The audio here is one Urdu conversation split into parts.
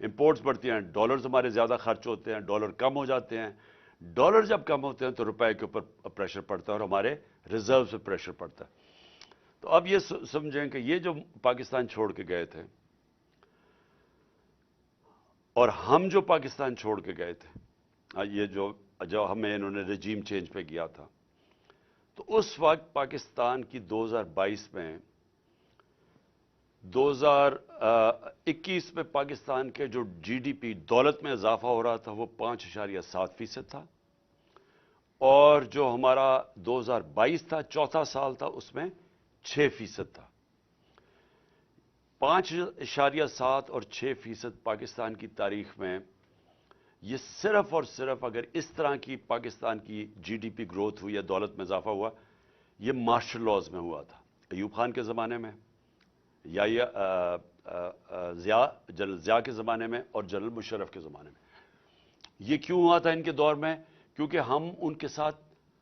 امپورٹس بڑھتی ہیں ڈالرز ہمارے زیادہ خرچ ہوتے ہیں, ڈالر کم ہو جاتے ہیں. ڈالر جب کم ہوتے ہیں تو روپے کے اوپر پریشر پڑتا ہے اور ہمارے ریزرو پہ پریشر پڑتا ہے. تو اب یہ سمجھیں کہ یہ جو پاکستان چھوڑ کے گئے تھے اور ہم جو پاکستان چھوڑ کے گئے تھے, یہ جو ہمیں انہوں نے رجیم چینج پہ کیا تھا, تو اس وقت پاکستان کی 2022 میں 2021 میں پاکستان کے جو جی ڈی پی دولت میں اضافہ ہو رہا تھا وہ 5.7% تھا, اور جو ہمارا 2022 تھا چوتھا سال تھا اس میں 6% تھا. 5.7 اور 6% پاکستان کی تاریخ میں یہ صرف اور صرف اگر اس طرح کی پاکستان کی جی ڈی پی گروتھ ہوئی یا دولت میں اضافہ ہوا, یہ مارشل لاز میں ہوا تھا, ایوب خان کے زمانے میں یا جنرل ضیاء کے زمانے میں اور جنرل مشرف کے زمانے میں. یہ کیوں ہوا تھا ان کے دور میں؟ کیونکہ ہم ان کے ساتھ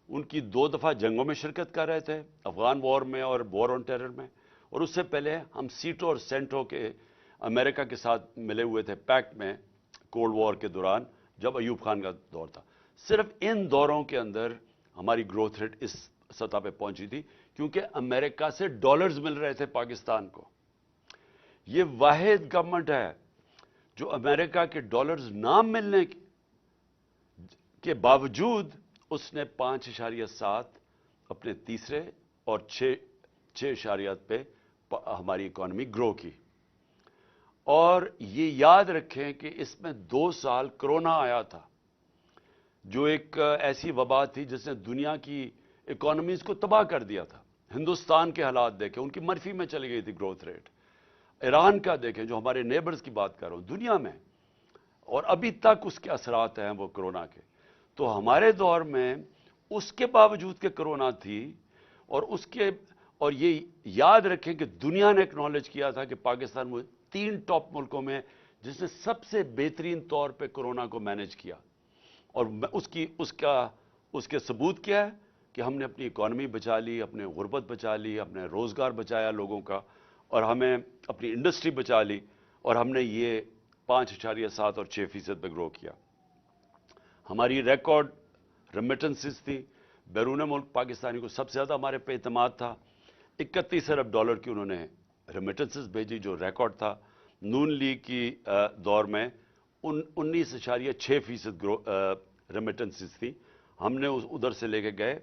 ان کی 2 دفعہ جنگوں میں شرکت کر رہے تھے, افغان وار میں اور وار آن ٹیرر میں, اور اس سے پہلے ہم سیٹو اور سینٹو کے امریکہ کے ساتھ ملے ہوئے تھے پیکٹ میں کولڈ وار کے دوران جب ایوب خان کا دور تھا. صرف ان دوروں کے اندر ہماری گروتھ ریٹ اس سطح پہ پہنچی تھی کیونکہ امریکہ سے ڈالرز مل رہے تھے پاکستان کو. یہ واحد گورنمنٹ ہے جو امریکہ کے ڈالرز نہ ملنے کے باوجود اس نے 5.7 اپنے تیسرے اور 6.8 پہ ہماری اکانومی گرو کی. اور یہ یاد رکھیں کہ اس میں 2 سال کرونا آیا تھا جو ایک ایسی وبا تھی جس نے دنیا کی اکانومیز کو تباہ کر دیا تھا. ہندوستان کے حالات دیکھیں, ان کی منفی میں چلی گئی تھی گروتھ ریٹ. ایران کا دیکھیں جو ہمارے نیبرز کی بات کر رہا ہوں دنیا میں, اور ابھی تک اس کے اثرات ہیں وہ کرونا کے. تو ہمارے دور میں اس کے باوجود کہ کرونا تھی اور یہ یاد رکھیں کہ دنیا نے اکنالج کیا تھا کہ پاکستان وہ 3 ٹاپ ملکوں میں جس نے سب سے بہترین طور پہ کرونا کو مینج کیا, اور اس کے ثبوت کیا ہے کہ ہم نے اپنی اکانومی بچا لی, اپنے غربت بچا لی, اپنے روزگار بچایا لوگوں کا, اور ہمیں اپنی انڈسٹری بچا لی, اور ہم نے یہ 5.7 اور 6% پہ گرو کیا. ہماری ریکارڈ ریمیٹنسز تھی, بیرون ملک پاکستانی کو سب سے زیادہ ہمارے پہ اعتماد تھا. 31 ارب ڈالر کی انہوں نے ریمیٹنسز بھیجی جو ریکارڈ تھا. نون لیگ کی دور میں 19.6% ریمیٹنسز تھی, ہم نے ادھر سے لے کے گئے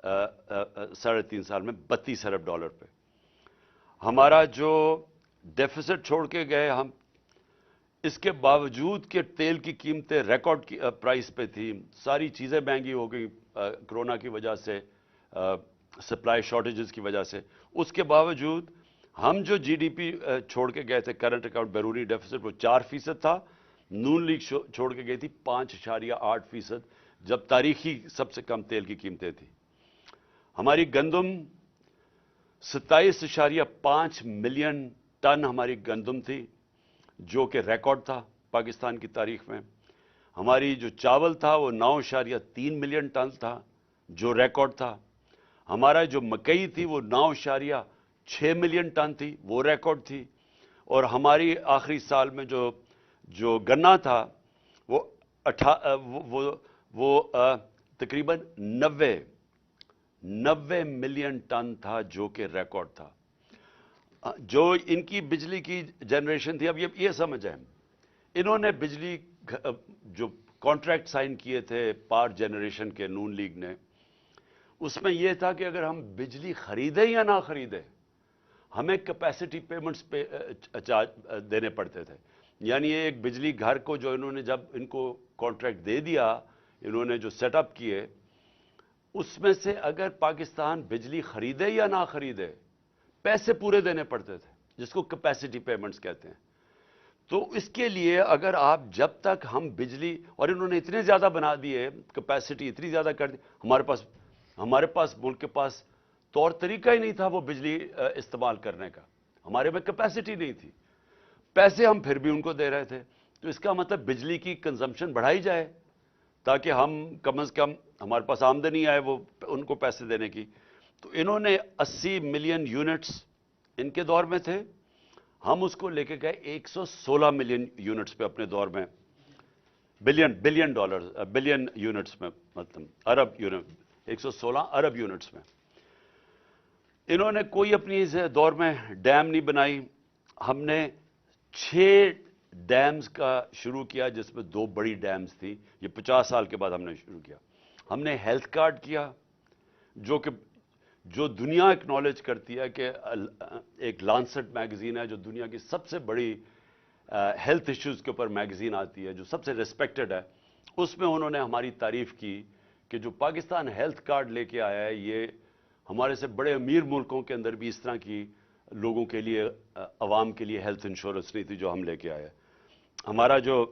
3.5 سال میں 32 ارب ڈالر پہ. ہمارا جو ڈیفیسٹ چھوڑ کے گئے ہم, اس کے باوجود کہ تیل کی قیمتیں ریکارڈ کی پرائس پہ تھی, ساری چیزیں مہنگی ہو گئی کرونا کی وجہ سے, سپلائی شارٹیجز کی وجہ سے, اس کے باوجود ہم جو جی ڈی پی چھوڑ کے گئے تھے کرنٹ اکاؤنٹ بیرونی ڈیفیسٹ وہ 4% تھا. نون لیگ چھوڑ کے گئی تھی 5.8% جب تاریخی سب سے کم تیل کی قیمتیں تھیں. ہماری گندم 27.5 ملین ٹن ہماری گندم تھی جو کہ ریکارڈ تھا پاکستان کی تاریخ میں. ہماری جو چاول تھا وہ 9.3 ملین ٹن تھا جو ریکارڈ تھا. ہمارا جو مکئی تھی وہ 9.6 ملین ٹن تھی, وہ ریکارڈ تھی. اور ہماری آخری سال میں جو گنا تھا وہ تقریباً 90 ملین ٹن تھا جو کہ ریکارڈ تھا. جو ان کی بجلی کی جنریشن تھی, اب یہ سمجھیں انہوں نے بجلی جو کانٹریکٹ سائن کیے تھے پاور جنریشن کے نون لیگ نے, اس میں یہ تھا کہ اگر ہم بجلی خریدیں یا نہ خریدیں ہمیں کیپیسٹی پیمنٹس پہ دینے پڑتے تھے. یعنی ایک بجلی گھر کو جو انہوں نے جب ان کو کانٹریکٹ دے دیا, انہوں نے جو سیٹ اپ کیے, اس میں سے اگر پاکستان بجلی خریدے یا نہ خریدے پیسے پورے دینے پڑتے تھے جس کو کیپیسٹی پیمنٹس کہتے ہیں. تو اس کے لیے اگر آپ جب تک ہم بجلی, اور انہوں نے اتنے زیادہ بنا دیے, کیپیسٹی اتنی زیادہ کر دی, ہمارے پاس ملک کے پاس طور طریقہ ہی نہیں تھا وہ بجلی استعمال کرنے کا, ہمارے میں کیپیسٹی نہیں تھی, پیسے ہم پھر بھی ان کو دے رہے تھے. تو اس کا مطلب بجلی کی کنزمپشن بڑھائی جائے تاکہ ہم کم از کم ہمارے پاس آمدنی آئے وہ ان کو پیسے دینے کی. تو انہوں نے 80 ملین یونٹس ان کے دور میں تھے, ہم اس کو لے کے گئے 116 ملین یونٹس پہ اپنے دور میں، بلین ڈالر، بلین یونٹس میں، مطلب ارب یونٹ، 116 ارب یونٹس میں۔ انہوں نے کوئی اپنی اس دور میں ڈیم نہیں بنائی۔ ہم نے 6 ڈیمز کا شروع کیا، جس میں 2 بڑی ڈیمز تھی، یہ 50 سال کے بعد ہم نے شروع کیا۔ ہم نے ہیلتھ کارڈ کیا، جو دنیا اکنالج کرتی ہے کہ ایک لانسٹ میگزین ہے جو دنیا کی سب سے بڑی ہیلتھ ایشوز کے اوپر میگزین آتی ہے، جو سب سے ریسپیکٹڈ ہے، اس میں انہوں نے ہماری تعریف کی کہ جو پاکستان ہیلتھ کارڈ لے کے آیا ہے، یہ ہمارے سے بڑے امیر ملکوں کے اندر بھی اس طرح کی لوگوں کے لیے، عوام کے لیے ہیلتھ انشورنس نہیں تھی جو ہم لے کے آئے۔ ہمارا جو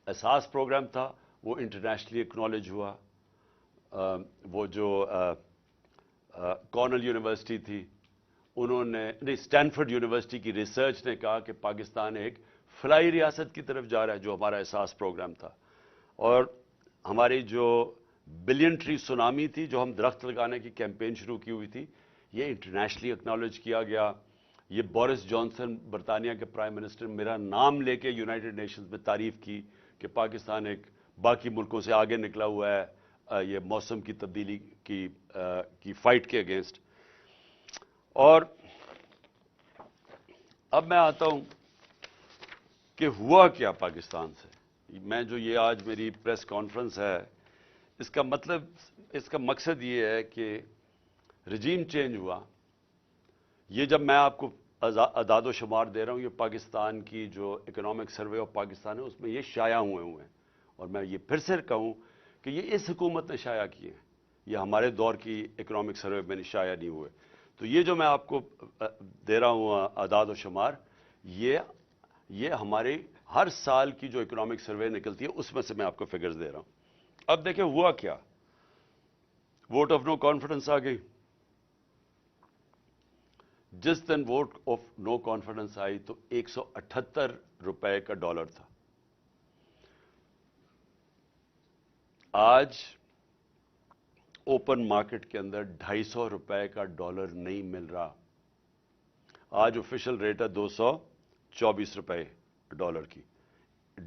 اساس پروگرام تھا وہ انٹرنیشنلی اکنالج ہوا۔ وہ جو کارنل یونیورسٹی تھی، انہوں نے اسٹینفورڈ یونیورسٹی کی ریسرچ نے کہا کہ پاکستان ایک فلاحی ریاست کی طرف جا رہا ہے، جو ہمارا اساس پروگرام تھا۔ اور ہماری جو بلین ٹری سونامی تھی، جو ہم درخت لگانے کی کیمپین شروع کی ہوئی تھی، یہ انٹرنیشنلی اکنالج کیا گیا۔ یہ بورس جانسن، برطانیہ کے پرائم منسٹر، میرا نام لے کے یونائٹڈ نیشنز میں تعریف کی کہ پاکستان ایک باقی ملکوں سے آگے نکلا ہوا ہے یہ موسم کی تبدیلی کی فائٹ کے اگینسٹ۔ اور اب میں آتا ہوں کہ ہوا کیا پاکستان سے۔ میں جو یہ آج میری پریس کانفرنس ہے، اس کا مقصد یہ ہے کہ رجیم چینج ہوا۔ یہ جب میں آپ کو اعداد و شمار دے رہا ہوں، یہ پاکستان کی جو اکنامک سروے آف پاکستان ہے، اس میں یہ شائع ہوئے ہیں، اور میں یہ پھر سے کہوں کہ یہ اس حکومت نے شائع کیے ہیں، یہ ہمارے دور کی اکنامک سروے میں شائع نہیں ہوئے۔ تو یہ جو میں آپ کو دے رہا ہوں اعداد و شمار، یہ ہمارے ہر سال کی جو اکنامک سروے نکلتی ہے اس میں سے میں آپ کو فگرز دے رہا ہوں۔ اب دیکھیں ہوا کیا، ووٹ آف نو کانفیڈنس آ گئی۔ جس دن ووٹ آف نو کانفیڈنس آئی تو 178 روپے کا ڈالر تھا۔ آج اوپن مارکیٹ کے اندر 250 روپے کا ڈالر نہیں مل رہا۔ آج آفیشل ریٹ ہے 224 روپے ڈالر کی۔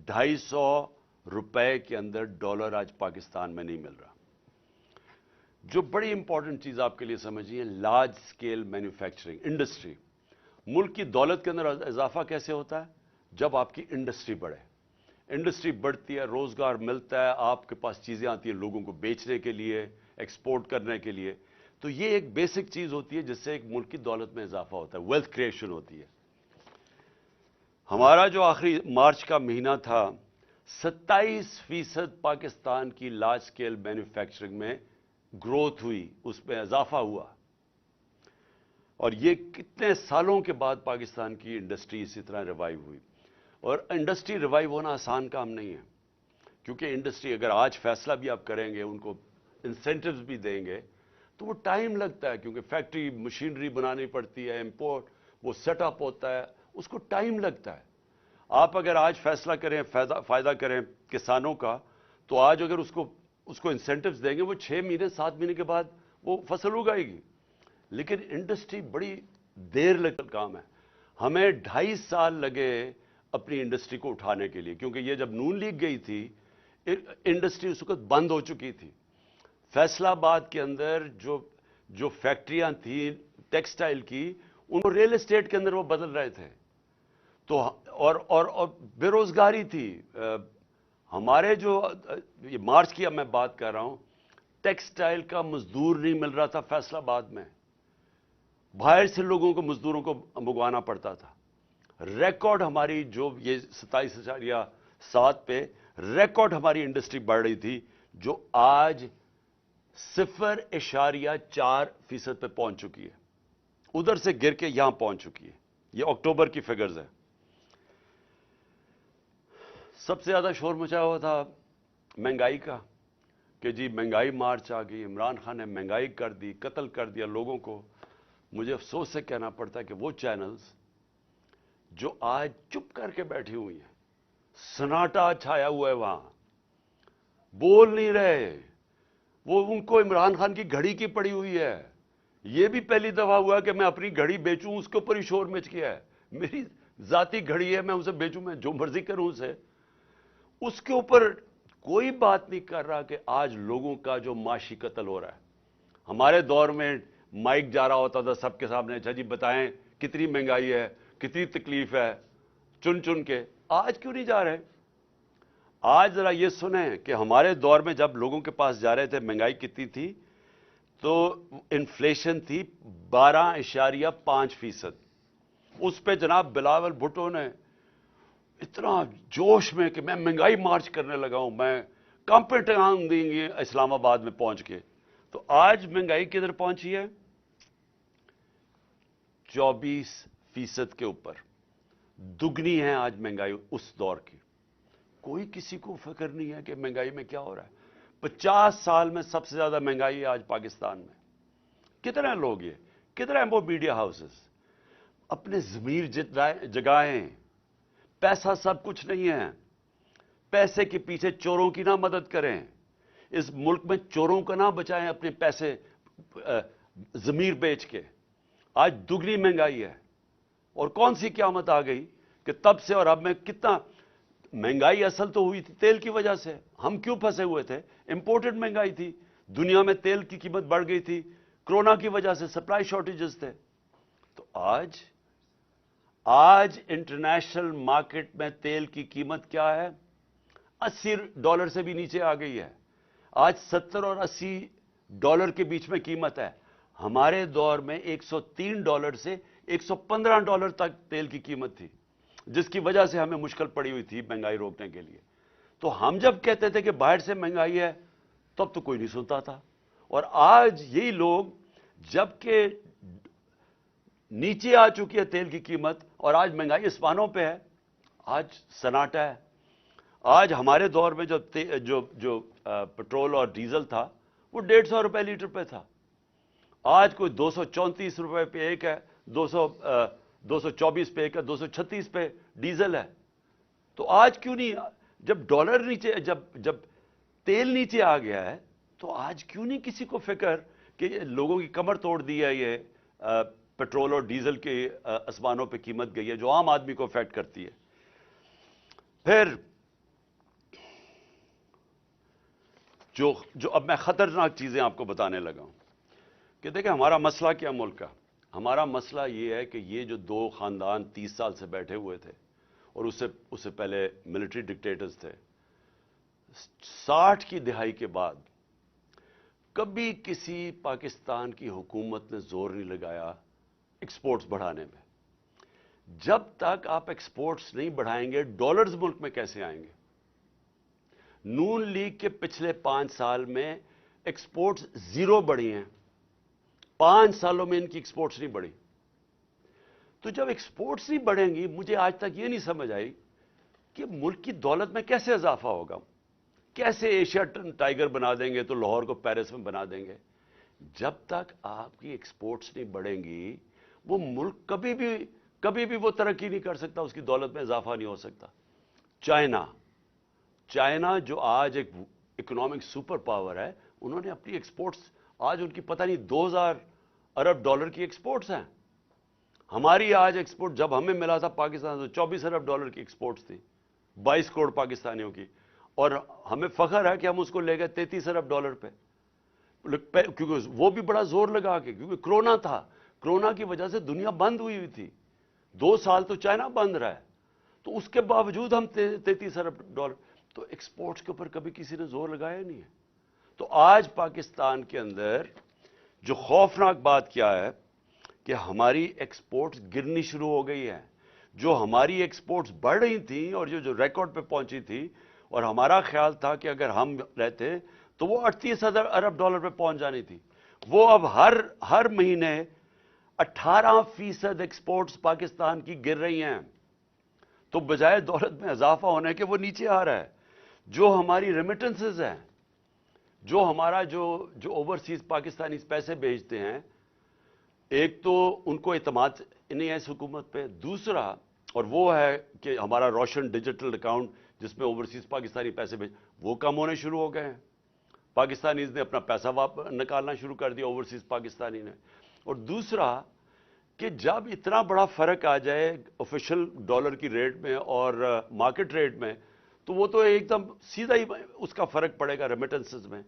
250 روپے کے اندر ڈالر آج پاکستان میں نہیں مل رہا۔ جو بڑی امپورٹنٹ چیز آپ کے لیے سمجھیے، لارج سکیل مینوفیکچرنگ انڈسٹری۔ ملک کی دولت کے اندر اضافہ کیسے ہوتا ہے؟ جب آپ کی انڈسٹری بڑھے۔ انڈسٹری بڑھتی ہے، روزگار ملتا ہے، آپ کے پاس چیزیں آتی ہیں لوگوں کو بیچنے کے لیے، ایکسپورٹ کرنے کے لیے۔ تو یہ ایک بیسک چیز ہوتی ہے جس سے ایک ملک کی دولت میں اضافہ ہوتا ہے، ویلتھ کریشن ہوتی ہے۔ ہمارا جو آخری مارچ کا مہینہ تھا، 27% پاکستان کی لارج سکیل مینوفیکچرنگ میں گروتھ ہوئی، اس میں اضافہ ہوا۔ اور یہ کتنے سالوں کے بعد پاکستان کی انڈسٹری اسی طرح ریوائیو ہوئی۔ اور انڈسٹری ریوائیو ہونا آسان کام نہیں ہے، کیونکہ انڈسٹری اگر آج فیصلہ بھی آپ کریں گے، ان کو انسینٹیوز بھی دیں گے، تو وہ ٹائم لگتا ہے، کیونکہ فیکٹری مشینری بنانی پڑتی ہے، امپورٹ، وہ سیٹ اپ ہوتا ہے، اس کو ٹائم لگتا ہے۔ آپ اگر آج فیصلہ کریں، فائدہ کریں کسانوں کا، تو آج اگر اس کو انسینٹیوز دیں گے، وہ 6 مہینے 7 مہینے کے بعد وہ فصل اگائے گی۔ لیکن انڈسٹری بڑی دیر لگتا کام ہے۔ ہمیں 2.5 سال لگے اپنی انڈسٹری کو اٹھانے کے لیے، کیونکہ یہ جب نون لیگ گئی تھی، انڈسٹری اس وقت بند ہو چکی تھی۔ فیصل آباد کے اندر جو فیکٹریاں تھیں ٹیکسٹائل کی، ان کو ریل اسٹیٹ کے اندر وہ بدل رہے تھے، تو اور بے روزگاری تھی۔ ہمارے جو یہ مارچ کی اب میں بات کر رہا ہوں، ٹیکسٹائل کا مزدور نہیں مل رہا تھا فیصل آباد میں، باہر سے لوگوں کو مزدوروں کو منگوانا پڑتا تھا۔ ریکارڈ ہماری جو یہ 27.7 پہ ریکارڈ ہماری انڈسٹری بڑھ رہی تھی، جو آج 0.4% پہ پہنچ چکی ہے، ادھر سے گر کے یہاں پہنچ چکی ہے۔ یہ اکتوبر کی فگرز ہے۔ سب سے زیادہ شور مچایا ہوا تھا مہنگائی کا، کہ جی مہنگائی مارچ آ گئی، عمران خان نے مہنگائی کر دی، قتل کر دیا لوگوں کو۔ مجھے افسوس سے کہنا پڑتا ہے کہ وہ چینلز جو آج چپ کر کے بیٹھی ہوئی ہیں، سناٹا چھایا ہوا ہے وہاں، بول نہیں رہے، وہ ان کو عمران خان کی گھڑی کی پڑی ہوئی ہے۔ یہ بھی پہلی دفعہ ہوا کہ میں اپنی گھڑی بیچوں، اس کے اوپر ہی شور مچ گیا ہے میری ذاتی گھڑی ہے, میں اسے بیچوں, میں جو مرضی کروں اسے. اس کے اوپر کوئی بات نہیں کر رہا کہ آج لوگوں کا جو معاشی قتل ہو رہا ہے. ہمارے دور میں مائک جا رہا ہوتا تھا سب کے سامنے, اچھا جی بتائیں کتنی مہنگائی ہے, کتنی تکلیف ہے, چن چن کے. آج کیوں نہیں جا رہے؟ آج ذرا یہ سنیں کہ ہمارے دور میں جب لوگوں کے پاس جا رہے تھے مہنگائی کتنی تھی, تو انفلیشن تھی 12.5%. اس پہ جناب بلاول بھٹو نے اتنا جوش میں کہ میں مہنگائی مارچ کرنے لگا ہوں, میں کانپے ٹنگ دیں گے اسلام آباد میں پہنچ کے. تو آج مہنگائی کدھر پہنچی ہے؟ 24% کے اوپر. دگنی ہے آج مہنگائی اس دور کی. کوئی کسی کو فکر نہیں ہے کہ مہنگائی میں کیا ہو رہا ہے. 50 سال میں سب سے زیادہ مہنگائی ہے آج پاکستان میں. کتنے لوگ یہ, کتنے وہ میڈیا ہاؤسز اپنے ضمیر جگائیں. پیسہ سب کچھ نہیں ہے. پیسے کے پیچھے چوروں کی نہ مدد کریں. اس ملک میں چوروں کا نہ بچائیں اپنے پیسے ضمیر بیچ کے. آج دگنی مہنگائی ہے. اور کون سی قیامت آ گئی کہ تب سے اور اب میں کتنا مہنگائی اصل تو ہوئی تھی تیل کی وجہ سے. ہم کیوں پھنسے ہوئے تھے؟ امپورٹڈ مہنگائی تھی. دنیا میں تیل کی قیمت بڑھ گئی تھی, کرونا کی وجہ سے سپلائی شارٹیجز تھے. تو آج انٹرنیشنل مارکیٹ میں تیل کی قیمت کیا ہے؟ $80 سے بھی نیچے آ گئی ہے. آج $70 اور $80 کے بیچ میں قیمت ہے. ہمارے دور میں $103 سے $115 تک تیل کی قیمت تھی, جس کی وجہ سے ہمیں مشکل پڑی ہوئی تھی مہنگائی روکنے کے لیے. تو ہم جب کہتے تھے کہ باہر سے مہنگائی ہے تب تو کوئی نہیں سنتا تھا. اور آج یہی لوگ جب کہ نیچے آ چکی ہے تیل کی قیمت اور آج مہنگائی اسمانوں پہ ہے, آج سناٹا ہے. آج ہمارے دور میں جو پٹرول اور ڈیزل تھا وہ $150 لیٹر پہ تھا. آج کوئی $234 پہ ایک ہے, 224 پہ ایک ہے, 236 پہ ڈیزل ہے. تو آج کیوں نہیں, جب ڈالر نیچے, جب تیل نیچے آ گیا ہے تو آج کیوں نہیں کسی کو فکر کہ لوگوں کی کمر توڑ دی ہے یہ پٹرول اور ڈیزل کے اسمانوں پہ قیمت گئی ہے جو عام آدمی کو افیکٹ کرتی ہے. پھر جو اب میں خطرناک چیزیں آپ کو بتانے لگا ہوں کہ دیکھیں ہمارا مسئلہ کیا ملک کا. ہمارا مسئلہ یہ ہے کہ یہ جو 2 خاندان 30 سال سے بیٹھے ہوئے تھے اور اس سے پہلے ملٹری ڈکٹیٹرز تھے, 60 کی دہائی کے بعد کبھی کسی پاکستان کی حکومت نے زور نہیں لگایا ایکسپورٹس بڑھانے میں. جب تک آپ ایکسپورٹس نہیں بڑھائیں گے ڈالرز ملک میں کیسے آئیں گے؟ نون لیگ کے پچھلے 5 سال میں ایکسپورٹس 0 بڑھی ہیں. 5 سالوں میں ان کی ایکسپورٹس نہیں بڑھی. تو جب ایکسپورٹس نہیں بڑھیں گی, مجھے آج تک یہ نہیں سمجھ آئی کہ ملک کی دولت میں کیسے اضافہ ہوگا. کیسے ایشیا ٹائیگر بنا دیں گے تو لاہور کو پیرس میں بنا دیں گے. جب تک آپ کی ایکسپورٹس نہیں بڑھیں گی وہ ملک کبھی بھی وہ ترقی نہیں کر سکتا, اس کی دولت میں اضافہ نہیں ہو سکتا. چائنا جو آج ایک اکنامک سپر پاور ہے, انہوں نے اپنی ایکسپورٹس, آج ان کی پتہ نہیں $2,000 ارب کی ایکسپورٹس ہیں. ہماری آج ایکسپورٹ جب ہمیں ملا تھا پاکستان تو $24 ارب کی ایکسپورٹس تھی 22 کروڑ پاکستانیوں کی, اور ہمیں فخر ہے کہ ہم اس کو لے گئے $33 ارب پہ, کیونکہ وہ بھی بڑا زور لگا کے, کیونکہ کرونا تھا. کرونا کی وجہ سے دنیا بند ہوئی تھی, 2 سال تو چائنا بند رہا ہے, تو اس کے باوجود ہم $33 ارب. تو ایکسپورٹس کے اوپر کبھی کسی نے زور لگایا نہیں ہے. تو آج پاکستان کے اندر جو خوفناک بات کیا ہے کہ ہماری ایکسپورٹس گرنی شروع ہو گئی ہے. جو ہماری ایکسپورٹس بڑھ رہی تھیں اور جو ریکارڈ پہ پہنچی تھی, اور ہمارا خیال تھا کہ اگر ہم رہتے تو وہ $38 ارب پہ پہنچ جانی تھی, وہ اب ہر مہینے 18% ایکسپورٹس پاکستان کی گر رہی ہیں. تو بجائے دولت میں اضافہ ہونے کے وہ نیچے آ رہا ہے. جو ہماری ریمیٹنسز ہیں, جو ہمارا جو اوورسیز پاکستانی پیسے بھیجتے ہیں, ایک تو ان کو اعتماد نہیں ہے اس حکومت پہ, دوسرا اور وہ ہے کہ ہمارا روشن ڈیجیٹل اکاؤنٹ جس میں اوورسیز پاکستانی پیسے وہ کم ہونے شروع ہو گئے ہیں. پاکستانیز نے اپنا پیسہ نکالنا شروع کر دیا اوورسیز پاکستانی نے. اور دوسرا کہ جب اتنا بڑا فرق آ جائے آفیشل ڈالر کی ریٹ میں اور مارکیٹ ریٹ میں، تو وہ تو ایک دم سیدھا ہی اس کا فرق پڑے گا ریمیٹنسز میں.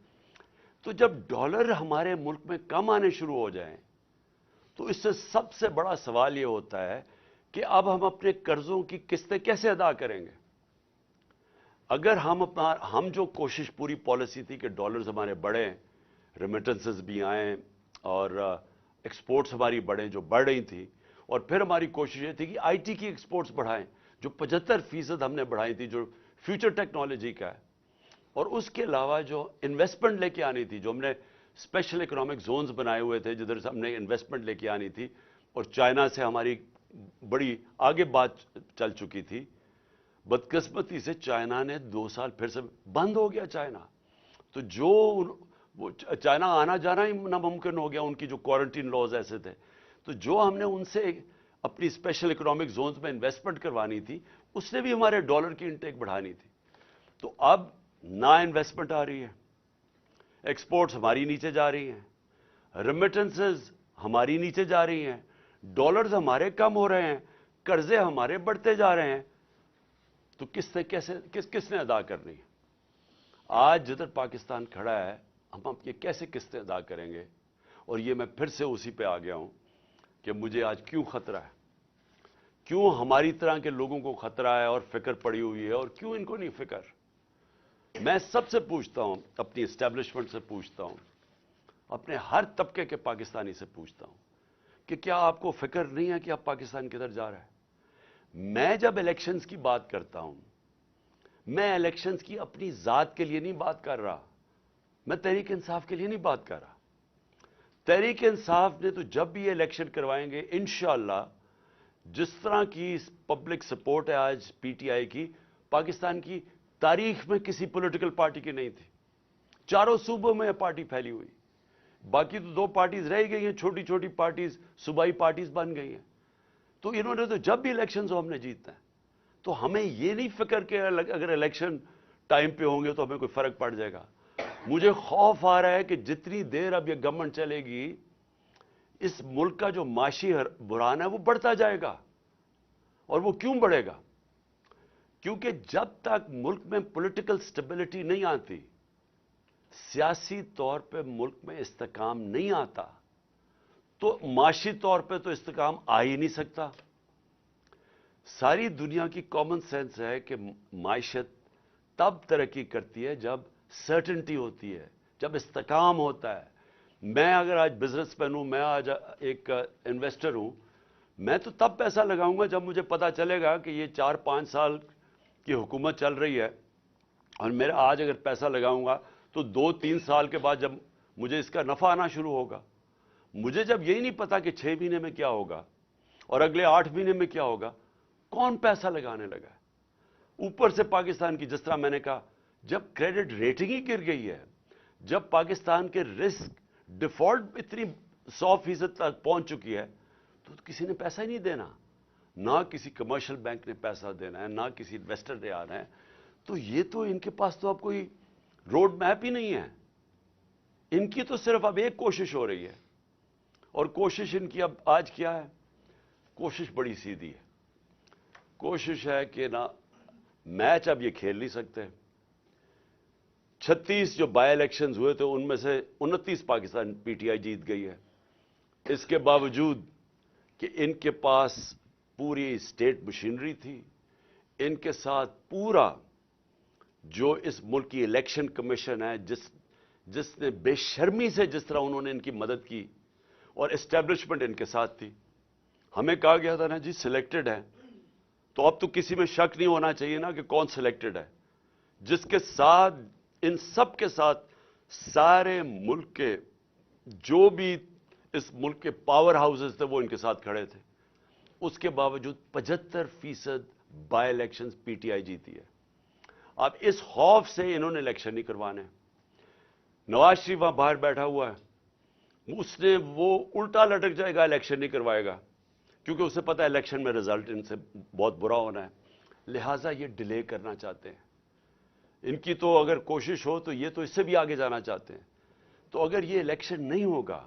تو جب ڈالر ہمارے ملک میں کم آنے شروع ہو جائیں تو اس سے سب سے بڑا سوال یہ ہوتا ہے کہ اب ہم اپنے قرضوں کی قسطیں کیسے ادا کریں گے؟ اگر ہم جو کوشش پوری پالیسی تھی کہ ڈالرز ہمارے بڑھیں، ریمیٹنسز بھی آئیں اور ایکسپورٹس ہماری بڑھیں جو بڑھ رہی تھی، اور پھر ہماری کوشش یہ تھی کہ آئی ٹی کی ایکسپورٹس بڑھائیں جو 75% ہم نے بڑھائی تھی، جو فیوچر ٹیکنالوجی کا ہے، اور اس کے علاوہ جو انویسٹمنٹ لے کے آنی تھی، جو ہم نے اسپیشل اکنامک زونز بنائے ہوئے تھے جدھر سے ہم نے انویسٹمنٹ لے کے آنی تھی، اور چائنا سے ہماری بڑی آگے بات چل چکی تھی. بدقسمتی سے چائنا نے 2 سال پھر سے بند ہو گیا چائنا. تو جو وہ چائنا آنا جانا ہی ناممکن ہو گیا، ان کی جو کوارنٹین لاز ایسے تھے. تو جو ہم نے ان سے اپنی اسپیشل اکنامک زونز میں انویسٹمنٹ کروانی تھی، اس سے بھی ہمارے ڈالر کی انٹیک بڑھانی تھی. تو اب نہ انویسٹمنٹ آ رہی ہے، ایکسپورٹس ہماری نیچے جا رہی ہیں، ریمیٹنسز ہماری نیچے جا رہی ہیں، ڈالرز ہمارے کم ہو رہے ہیں، قرضے ہمارے بڑھتے جا رہے ہیں. تو قسطیں کس نے ادا کرنی ہے؟ آج جدھر پاکستان کھڑا ہے، ہم یہ کیسے قسطیں ادا کریں گے؟ اور یہ میں پھر سے اسی پہ آ گیا ہوں کہ مجھے آج کیوں خطرہ ہے، کیوں ہماری طرح کے لوگوں کو خطرہ ہے اور فکر پڑی ہوئی ہے، اور کیوں ان کو نہیں فکر. میں سب سے پوچھتا ہوں، اپنی اسٹیبلشمنٹ سے پوچھتا ہوں، اپنے ہر طبقے کے پاکستانی سے پوچھتا ہوں کہ کیا آپ کو فکر نہیں ہے کہ اب پاکستان کدھر جا رہا ہے؟ میں جب الیکشنز کی بات کرتا ہوں، میں الیکشنز کی اپنی ذات کے لیے نہیں بات کر رہا، میں تحریک انصاف کے لیے نہیں بات کر رہا. تحریک انصاف نے تو جب بھی یہ الیکشن کروائیں گے انشاءاللہ، جس طرح کی پبلک سپورٹ ہے آج پی ٹی آئی کی، پاکستان کی تاریخ میں کسی پولیٹیکل پارٹی کی نہیں تھی. چاروں صوبوں میں پارٹی پھیلی ہوئی، باقی تو 2 پارٹیز رہ گئی ہیں، چھوٹی چھوٹی پارٹیز، صوبائی پارٹیز بن گئی ہیں. تو انہوں نے تو جب بھی الیکشنز ہو ہم نے جیتنا ہے. تو ہمیں یہ نہیں فکر کہ اگر الیکشن ٹائم پہ ہوں گے تو ہمیں کوئی فرق پڑ جائے گا. مجھے خوف آ رہا ہے کہ جتنی دیر اب یہ گورنمنٹ چلے گی، اس ملک کا جو معاشی بحران ہے وہ بڑھتا جائے گا. اور وہ کیوں بڑھے گا؟ کیونکہ جب تک ملک میں پولیٹیکل سٹیبلٹی نہیں آتی، سیاسی طور پہ ملک میں استحکام نہیں آتا، تو معاشی طور پہ تو استحکام آ ہی نہیں سکتا. ساری دنیا کی کامن سینس ہے کہ معیشت تب ترقی کرتی ہے جب سرٹنٹی ہوتی ہے، جب استحکام ہوتا ہے. میں اگر آج بزنس مین ہوں، میں آج ایک انویسٹر ہوں، میں تو تب پیسہ لگاؤں گا جب مجھے پتا چلے گا کہ یہ 4-5 سال کی حکومت چل رہی ہے، اور میرا آج اگر پیسہ لگاؤں گا تو 2-3 سال کے بعد جب مجھے اس کا نفع آنا شروع ہوگا. مجھے جب یہی نہیں پتا کہ 6 مہینے میں کیا ہوگا اور اگلے 8 مہینے میں کیا ہوگا، کون پیسہ لگانے لگا ہے؟ اوپر سے پاکستان کی، جس طرح میں نے کہا، جب کریڈٹ ریٹنگ ہی گر گئی ہے، جب پاکستان کے رسک ڈیفالٹ اتنی 100% تک پہنچ چکی ہے، تو کسی نے پیسہ ہی نہیں دینا. نہ کسی کمرشل بینک نے پیسہ دینا ہے، نہ کسی انویسٹر نے آنا ہے. تو یہ تو ان کے پاس تو اب کوئی روڈ میپ ہی نہیں ہے. ان کی تو صرف اب ایک کوشش ہو رہی ہے، اور کوشش ان کی اب آج کیا ہے؟ کوشش بڑی سیدھی ہے. کوشش ہے کہ نہ میچ اب یہ کھیل نہیں سکتے. 36 جو بائی الیکشنز ہوئے تھے ان میں سے 29 پاکستان پی ٹی آئی جیت گئی ہے. اس کے باوجود کہ ان کے پاس پوری اسٹیٹ مشینری تھی، ان کے ساتھ پورا جو اس ملک کی الیکشن کمیشن ہے، جس نے بے شرمی سے جس طرح انہوں نے ان کی مدد کی، اور اسٹیبلشمنٹ ان کے ساتھ تھی. ہمیں کہا گیا تھا نا جی سلیکٹڈ ہے، تو اب تو کسی میں شک نہیں ہونا چاہیے نا کہ کون سلیکٹڈ ہے. جس کے ساتھ، ان سب کے ساتھ، سارے ملک کے جو بھی اس ملک کے پاور ہاؤسز تھے وہ ان کے ساتھ کھڑے تھے. اس کے باوجود 75% by elections P T I جیتی ہے. اب اس خوف سے انہوں نے الیکشن نہیں کروانے. نواز شریف وہاں باہر بیٹھا ہوا ہے، اس نے وہ الٹا لٹک جائے گا، الیکشن نہیں کروائے گا، کیونکہ اسے پتا ہے الیکشن میں رزلٹ ان سے بہت برا ہونا ہے. لہٰذا یہ ڈیلے کرنا چاہتے ہیں. ان کی تو اگر کوشش ہو تو یہ تو اس سے بھی آگے جانا چاہتے ہیں. تو اگر یہ الیکشن نہیں ہوگا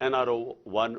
NRO 1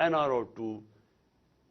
NRO 2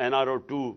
NRO 2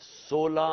16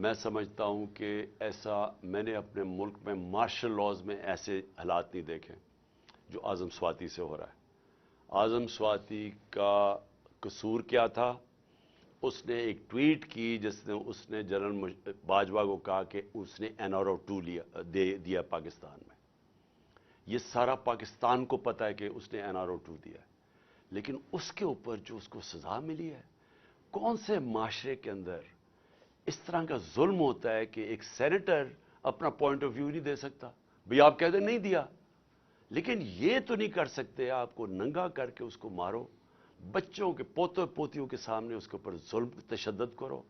میں سمجھتا ہوں کہ ایسا میں نے اپنے ملک میں مارشل لاز میں ایسے حالات نہیں دیکھے جو اعظم سواتی سے ہو رہا ہے۔ اعظم سواتی کا قصور کیا تھا؟ اس نے ایک ٹویٹ کی جس نے اس نے جنرل باجوہ کو کہا کہ اس نے NRO 2 دیا پاکستان میں۔ یہ سارا پاکستان کو پتا ہے کہ اس نے NRO 2 دیا ہے، لیکن اس کے اوپر جو اس کو سزا ملی ہے، کون سے معاشرے کے اندر اس طرح کا ظلم ہوتا ہے کہ ایک سینیٹر اپنا پوائنٹ آف ویو نہیں دے سکتا؟ بھئی آپ کہہ دیں نہیں دیا، لیکن یہ تو نہیں کر سکتے آپ کو ننگا کر کے اس کو مارو، بچوں کے پوتوں پوتیوں کے سامنے اس کے اوپر ظلم تشدد کرو،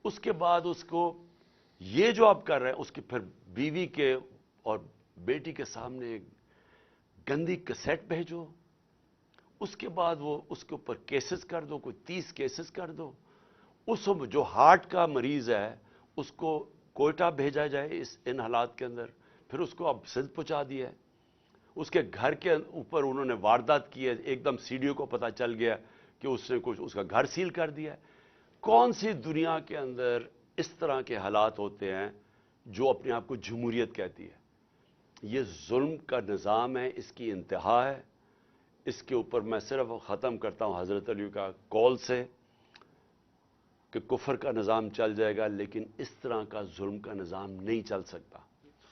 اس کے بعد اس کو یہ جو آپ کر رہے ہیں اس کی پھر بیوی کے اور بیٹی کے سامنے گندی کیسٹ بھیجو، اس کے بعد وہ اس کے اوپر کیسز کر دو، کوئی 30 کیسز کر دو، اس جو ہارٹ کا مریض ہے اس کو کوئٹہ بھیجا جائے ان حالات کے اندر، پھر اس کو اب سندھ پہنچا دیا ہے، اس کے گھر کے اوپر انہوں نے واردات کی ہے، ایک دم CDO کو پتا چل گیا کہ اس نے کچھ اس کا گھر سیل کر دیا ہے۔ کون سی دنیا کے اندر اس طرح کے حالات ہوتے ہیں جو اپنے آپ کو جمہوریت کہتی ہے؟ یہ ظلم کا نظام ہے، اس کی انتہا ہے۔ اس کے اوپر میں صرف ختم کرتا ہوں حضرت علی کا قول سے کہ کفر کا نظام چل جائے گا لیکن اس طرح کا ظلم کا نظام نہیں چل سکتا۔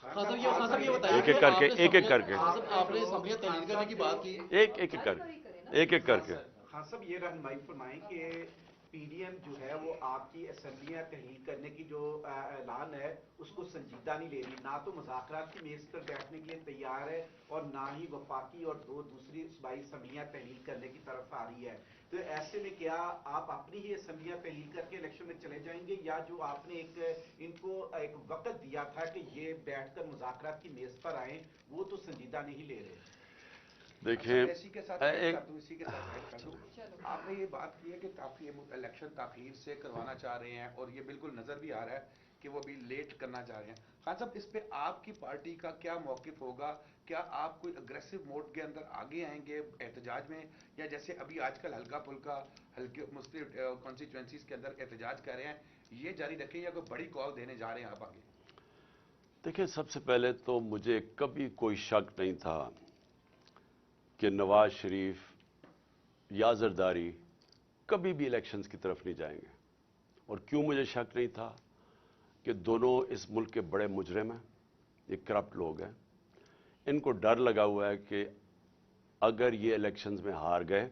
یہ بتائیے ایک ایک کر کے ایک ایک کر کے آپ نے اسمبلیاں تحلیل کرنے کی بات کی، ایک ایک کر کے ایک ایک کر کے خان صاحب یہ رہنمائی فرمائیں کہ PDM جو ہے وہ آپ کی اسمبلیاں تحلیل کرنے کی جو اعلان ہے اس کو سنجیدہ نہیں لے رہی، نہ تو مذاکرات کی میز پر بیٹھنے کے لیے تیار ہے اور نہ ہی وفاقی اور دوسری صوبائی اسمبلیاں تحلیل کرنے کی طرف آ رہی ہے۔ تو ایسے میں کیا آپ اپنی ہی اسمبلیاں تحلیل کر کے الیکشن میں چلے جائیں گے، یا جو آپ نے ان کو ایک وقت دیا تھا کہ یہ بیٹھ کر مذاکرات کی میز پر آئیں وہ تو سنجیدہ نہیں لے رہے؟ دیکھیں اسی کے ساتھ ایڈ کر دوں۔ آپ نے یہ بات کی ہے کہ کافی الیکشن تاخیر سے کروانا چاہ رہے ہیں اور یہ بالکل نظر بھی آ رہا ہے کہ وہ بھی لیٹ کرنا چاہ رہے ہیں۔ خان صاحب اس پہ آپ کی پارٹی کا کیا موقف ہوگا؟ کیا آپ کوئی اگریسو موڈ کے اندر آگے آئیں گے احتجاج میں، یا جیسے ابھی آج کل ہلکا پھلکا ہلکے مختلف کانسٹیچوئنسیز کے اندر احتجاج کر رہے ہیں، یہ جاری رکھیں یا کوئی بڑی کال دینے جا رہے ہیں آپ آگے؟ دیکھیں، سب سے پہلے تو مجھے کبھی کوئی شک نہیں تھا کہ نواز شریف یا زرداری کبھی بھی الیکشنز کی طرف نہیں جائیں گے۔ اور کیوں مجھے شک نہیں تھا؟ کہ دونوں اس ملک کے بڑے مجرم ہیں، یہ کرپٹ لوگ ہیں، ان کو ڈر لگا ہوا ہے کہ اگر یہ الیکشنز میں ہار گئے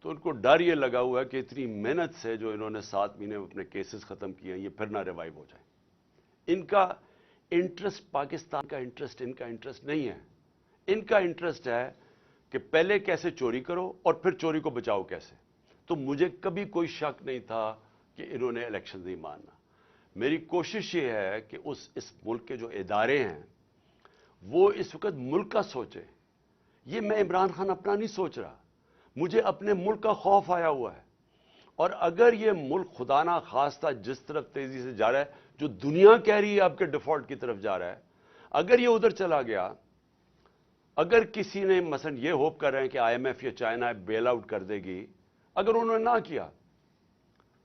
تو ان کو ڈر یہ لگا ہوا ہے کہ اتنی محنت سے جو انہوں نے 7 مہینے میں اپنے کیسز ختم کیے ہیں یہ پھر نہ ریوائیو ہو جائیں۔ ان کا انٹرسٹ پاکستان کا انٹرسٹ ان کا انٹرسٹ نہیں ہے، ان کا انٹرسٹ ہے کہ پہلے کیسے چوری کرو اور پھر چوری کو بچاؤ کیسے۔ تو مجھے کبھی کوئی شک نہیں تھا کہ انہوں نے الیکشن نہیں ماننا۔ میری کوشش یہ ہے کہ اس ملک کے جو ادارے ہیں وہ اس وقت ملک کا سوچیں۔ یہ میں عمران خان اپنا نہیں سوچ رہا، مجھے اپنے ملک کا خوف آیا ہوا ہے، اور اگر یہ ملک خدا نہ خواستہ جس طرف تیزی سے جا رہا ہے، جو دنیا کہہ رہی ہے آپ کے ڈیفالٹ کی طرف جا رہا ہے، اگر یہ ادھر چلا گیا، اگر کسی نے مثلا یہ ہوپ کر رہے ہیں کہ IMF یا چائنا بیل آؤٹ کر دے گی، اگر انہوں نے نہ کیا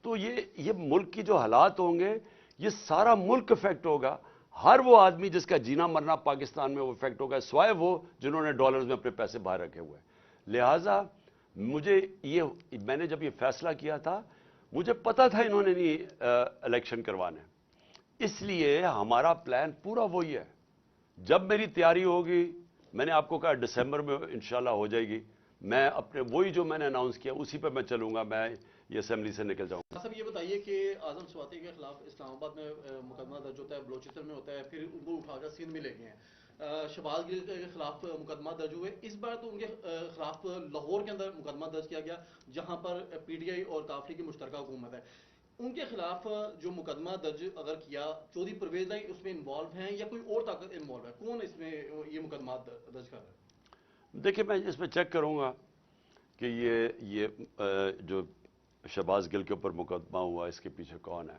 تو یہ ملک کی جو حالات ہوں گے یہ سارا ملک افیکٹ ہوگا۔ ہر وہ آدمی جس کا جینا مرنا پاکستان میں وہ افیکٹ ہوگا، سوائے وہ جنہوں نے ڈالرز میں اپنے پیسے باہر رکھے ہوئے ہیں۔ لہٰذا میں نے جب یہ فیصلہ کیا تھا مجھے پتا تھا انہوں نے نہیں الیکشن کروانے، اس لیے ہمارا پلان پورا وہی ہے۔ جب میری تیاری ہوگی، میں نے آپ کو کہا دسمبر میں انشاءاللہ ہو جائے گی، میں اپنے وہی جو میں نے اناؤنس کیا اسی پہ میں چلوں گا، میں یہ اسمبلی سے نکل جاؤں گا۔ صاحب یہ بتائیے کہ اعظم سواتی کے خلاف اسلام آباد میں مقدمہ درج ہوتا ہے، بلوچستان میں ہوتا ہے، پھر ان کو اٹھا کر سندھ میں لے گئے ہیں۔ شہباز گل کے خلاف مقدمہ درج ہوئے، اس بار تو ان کے خلاف لاہور کے اندر مقدمہ درج کیا گیا جہاں پر PTI اور کافری کی مشترکہ حکومت ہے۔ ان کے خلاف جو مقدمہ درج اگر کیا، چودھری پرویز لائی اس میں انوالو ہیں یا کوئی اور طاقت انوالو ہے؟ کون اس میں یہ مقدمات درج کر رہا ہے؟ دیکھیں، میں اس میں چیک کروں گا کہ یہ جو شہباز گل کے اوپر مقدمہ ہوا اس کے پیچھے کون ہے۔